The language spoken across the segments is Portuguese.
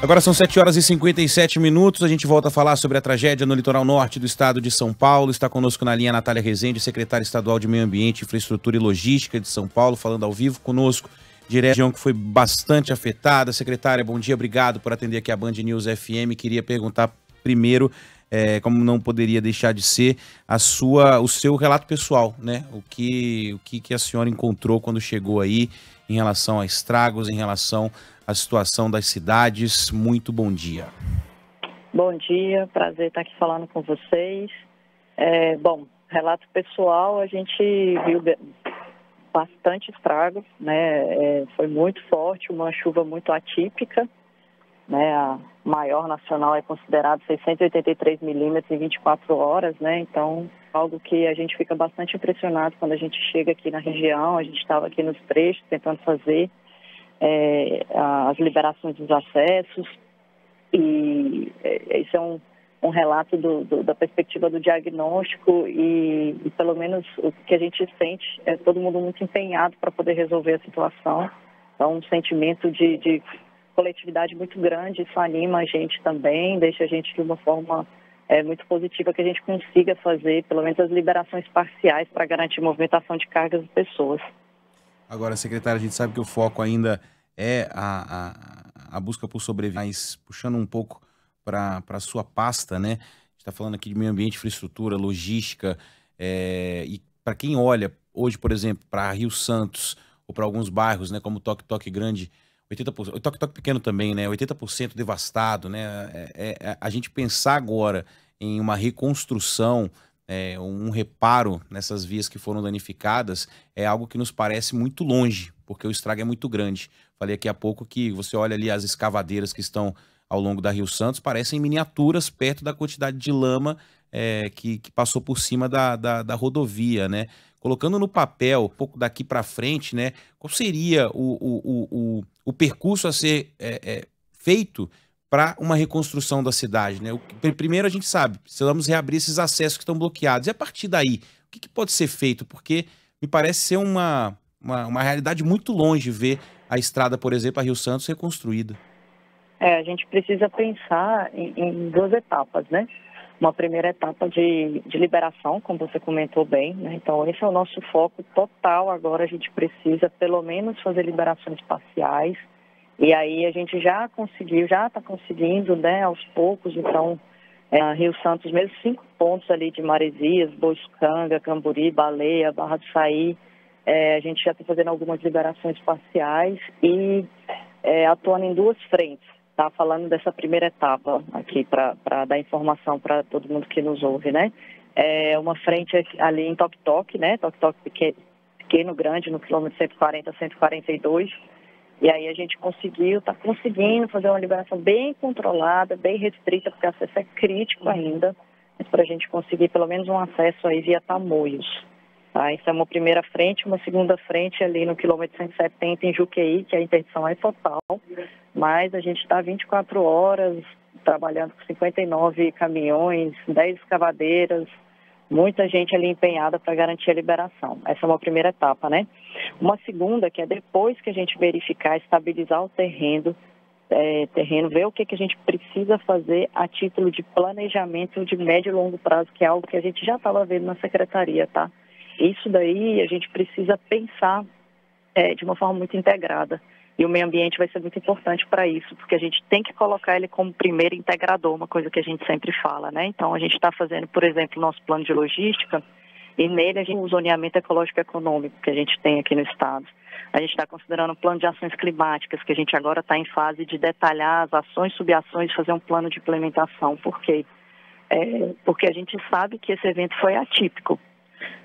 Agora são 7h57, a gente volta a falar sobre a tragédia no litoral norte do estado de São Paulo. Está conosco na linha a Natália Rezende, secretária estadual de Meio Ambiente, Infraestrutura e Logística de São Paulo, falando ao vivo conosco, de região que foi bastante afetada. Secretária, bom dia, obrigado por atender aqui a Band News FM. Queria perguntar primeiro, como não poderia deixar de ser, o seu relato pessoal, né? O que a senhora encontrou quando chegou aí em relação a estragos, em relação à situação das cidades. Muito bom dia. Bom dia, prazer estar aqui falando com vocês. Bom, relato pessoal, a gente viu bastante estragos, né? Foi muito forte, uma chuva muito atípica, né? A maior nacional é considerado 683 milímetros em 24 horas, né? Então, algo que a gente fica bastante impressionado quando a gente chega aqui na região. A gente estava aqui nos trechos tentando fazer as liberações dos acessos, e esse é um relato da perspectiva do diagnóstico e pelo menos o que a gente sente é todo mundo muito empenhado para poder resolver a situação. Então, um sentimento de coletividade muito grande, isso anima a gente também, deixa a gente de uma forma muito positiva que a gente consiga fazer pelo menos as liberações parciais para garantir movimentação de cargas de pessoas. Agora, secretária, a gente sabe que o foco ainda é a busca por sobrevivência, mas puxando um pouco para a sua pasta, né? A gente está falando aqui de meio ambiente, infraestrutura, logística, e para quem olha hoje, por exemplo, para Rio Santos ou para alguns bairros, né, como Toque Grande, 80%, Toque Pequeno também, né, 80% devastado, né? A gente pensar agora em uma reconstrução, um reparo nessas vias que foram danificadas, é algo que nos parece muito longe, porque o estrago é muito grande. Falei aqui há pouco que você olha ali as escavadeiras que estão ao longo da Rio Santos, parecem miniaturas perto da quantidade de lama que passou por cima da rodovia, né? Colocando no papel, um pouco daqui para frente, né? Qual seria o percurso a ser feito para uma reconstrução da cidade, né? Primeiro a gente sabe, precisamos reabrir esses acessos que estão bloqueados. E a partir daí, o que pode ser feito? Porque me parece ser uma realidade muito longe ver a estrada, por exemplo, a Rio Santos reconstruída. A gente precisa pensar em duas etapas, né? Uma primeira etapa de liberação, como você comentou bem, né? Então, esse é o nosso foco total. Agora a gente precisa, pelo menos, fazer liberações parciais. E aí a gente já está conseguindo, né, aos poucos. Então, Rio Santos, mesmo 5 pontos ali de Maresias, Boiçucanga, Camburi, Baleia, Barra do Saí, a gente já está fazendo algumas liberações parciais e atuando em 2 frentes. Tá falando dessa primeira etapa aqui para dar informação para todo mundo que nos ouve, né? Uma frente ali em Toque, né? Toque pequeno, grande, no quilômetro 140, 142. E aí a gente está conseguindo fazer uma liberação bem controlada, bem restrita, porque o acesso é crítico ainda, mas para a gente conseguir pelo menos um acesso aí via Tamoios. Tá? Isso é uma primeira frente. Uma segunda frente ali no quilômetro 170 em Juqueí, que a interdição é total, mas a gente está 24 horas trabalhando com 59 caminhões, 10 escavadeiras, muita gente ali empenhada para garantir a liberação. Essa é uma primeira etapa, né? Uma segunda, que é depois que a gente verificar, estabilizar o terreno, ver o que a gente precisa fazer a título de planejamento de médio e longo prazo, que é algo que a gente já estava vendo na secretaria, tá? Isso daí a gente precisa pensar de uma forma muito integrada. E o meio ambiente vai ser muito importante para isso, porque a gente tem que colocar ele como primeiro integrador, uma coisa que a gente sempre fala, né? Então, a gente está fazendo, por exemplo, o nosso plano de logística, e nele a gente tem o zoneamento ecológico e econômico que a gente tem aqui no estado. A gente está considerando um plano de ações climáticas, que a gente agora está em fase de detalhar as ações, subações e fazer um plano de implementação. Por quê? Porque a gente sabe que esse evento foi atípico,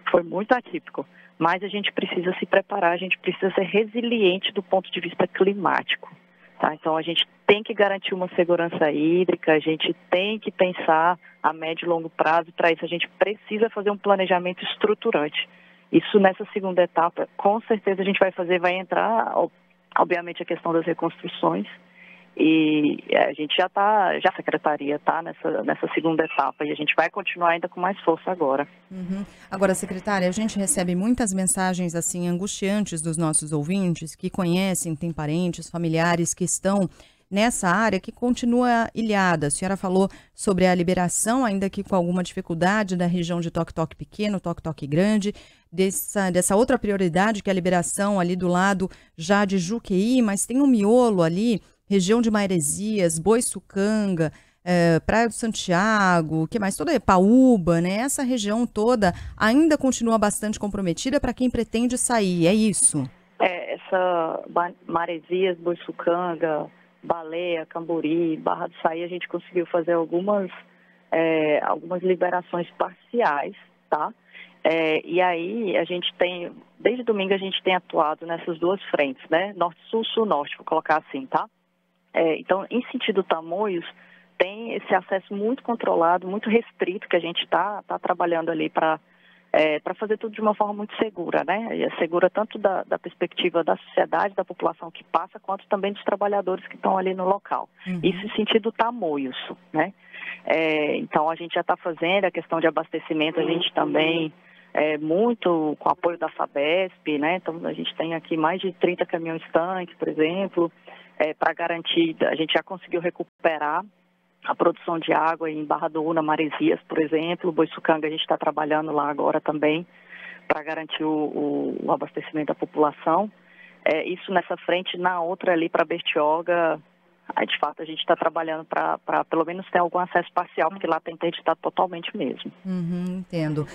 foi muito atípico. Mas a gente precisa se preparar, a gente precisa ser resiliente do ponto de vista climático. Tá? Então, a gente tem que garantir uma segurança hídrica, a gente tem que pensar a médio e longo prazo. Para isso, a gente precisa fazer um planejamento estruturante. Isso, nessa segunda etapa, com certeza a gente vai entrar, obviamente, a questão das reconstruções. E a gente a secretaria está nessa segunda etapa e a gente vai continuar ainda com mais força agora. Agora, secretária, a gente recebe muitas mensagens assim angustiantes dos nossos ouvintes que conhecem, têm parentes, familiares que estão nessa área que continua ilhada. A senhora falou sobre a liberação, ainda que com alguma dificuldade, da região de Toque-Toque Pequeno, Toque-Toque Grande, dessa outra prioridade que é a liberação ali do lado já de Juqueí, mas tem um miolo ali, região de Maresias, Boiçucanga, Praia do Santiago, o que mais? Toda Paúba, né? Essa região toda ainda continua bastante comprometida para quem pretende sair, é isso? Essa Maresias, Boiçucanga, Baleia, Cambori, Barra do Saí, a gente conseguiu fazer algumas liberações parciais, tá? E aí a gente tem, desde domingo a gente tem atuado nessas duas frentes, né? Norte-Sul, Sul-Norte, vou colocar assim, tá? Então, em sentido Tamoios, tem esse acesso muito controlado, muito restrito, que a gente está trabalhando ali para fazer tudo de uma forma muito segura, né? E é segura tanto da perspectiva da sociedade, da população que passa, quanto também dos trabalhadores que estão ali no local. Uhum. Isso em sentido Tamoios, né? Então, a gente já está fazendo a questão de abastecimento, a gente também, muito com apoio da Sabesp, né? Então, a gente tem aqui mais de 30 caminhões-tanque, por exemplo, para garantir, a gente já conseguiu recuperar a produção de água em Barra do Una, Maresias, por exemplo, Boiçucanga, a gente está trabalhando lá agora também para garantir o abastecimento da população. Isso nessa frente, na outra ali para Bertioga, de fato a gente está trabalhando para pelo menos ter algum acesso parcial, porque lá tem interditado totalmente mesmo. Entendo.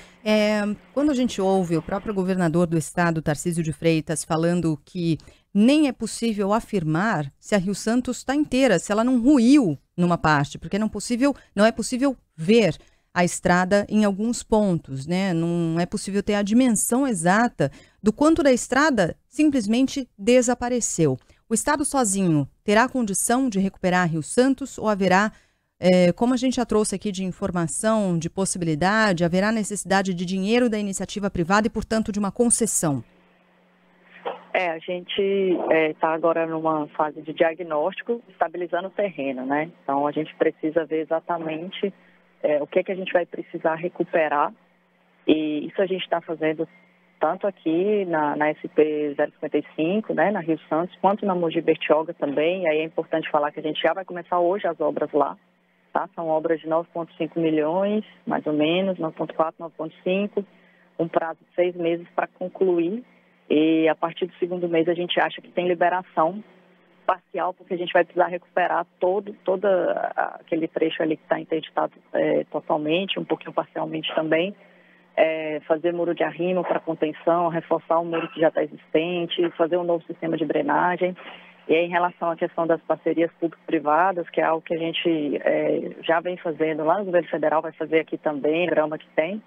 Quando a gente ouve o próprio governador do estado, Tarcísio de Freitas, falando que nem é possível afirmar se a Rio Santos está inteira, se ela não ruiu numa parte, porque não é possível ver a estrada em alguns pontos, né? Não é possível ter a dimensão exata do quanto da estrada simplesmente desapareceu. O estado sozinho terá condição de recuperar a Rio Santos ou haverá, como a gente já trouxe aqui de informação, de possibilidade, haverá necessidade de dinheiro da iniciativa privada e, portanto, de uma concessão? A gente está agora numa fase de diagnóstico, estabilizando o terreno, né? Então, a gente precisa ver exatamente o que a gente vai precisar recuperar, e isso a gente está fazendo tanto aqui na SP 055, né, na Rio Santos, quanto na Mogi Bertioga também. E aí é importante falar que a gente já vai começar hoje as obras lá, tá? São obras de 9,5 milhões, mais ou menos, 9,4, 9,5, um prazo de 6 meses para concluir. E a partir do segundo mês a gente acha que tem liberação parcial, porque a gente vai precisar recuperar todo aquele trecho ali que está interditado totalmente, um pouquinho parcialmente também, fazer muro de arrimo para contenção, reforçar o muro que já está existente, fazer um novo sistema de drenagem. E aí, em relação à questão das parcerias público-privadas, que é algo que a gente já vem fazendo lá no governo federal, vai fazer aqui também, grama que tem.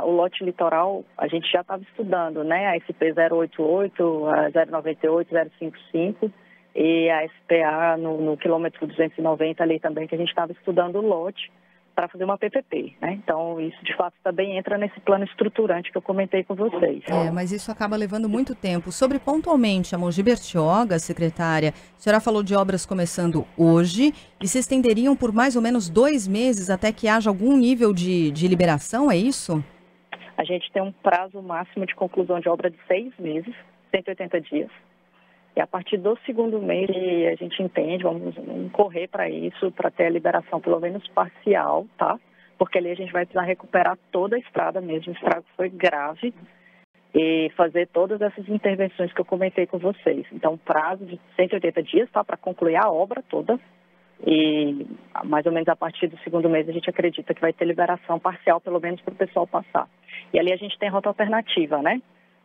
O lote litoral, a gente já estava estudando, né? A SP 088, a 098, 055 e a SPA no quilômetro 290 ali também, que a gente estava estudando o lote para fazer uma PPP, né? Então, isso de fato também entra nesse plano estruturante que eu comentei com vocês. Mas isso acaba levando muito tempo. Sobre pontualmente a Mogi Bertioga, secretária, a senhora falou de obras começando hoje e se estenderiam por mais ou menos 2 meses até que haja algum nível de liberação, é isso? A gente tem um prazo máximo de conclusão de obra de 6 meses, 180 dias. E a partir do segundo mês a gente entende, vamos correr para isso, para ter a liberação pelo menos parcial, tá? Porque ali a gente vai precisar recuperar toda a estrada mesmo, o estrago foi grave, e fazer todas essas intervenções que eu comentei com vocês. Então, prazo de 180 dias, tá? Para concluir a obra toda. E mais ou menos a partir do segundo mês a gente acredita que vai ter liberação parcial, pelo menos para o pessoal passar. E ali a gente tem rota alternativa, né?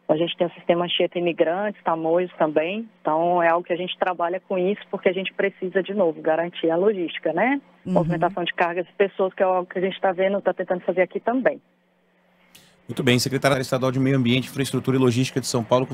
A gente tem o sistema Anchieta Imigrantes, Tamoios também, então é algo que a gente trabalha com isso, porque a gente precisa, de novo, garantir a logística, né? Movimentação de cargas e pessoas, que é algo que a gente está vendo, está tentando fazer aqui também. Muito bem, secretária estadual de Meio Ambiente, Infraestrutura e Logística de São Paulo.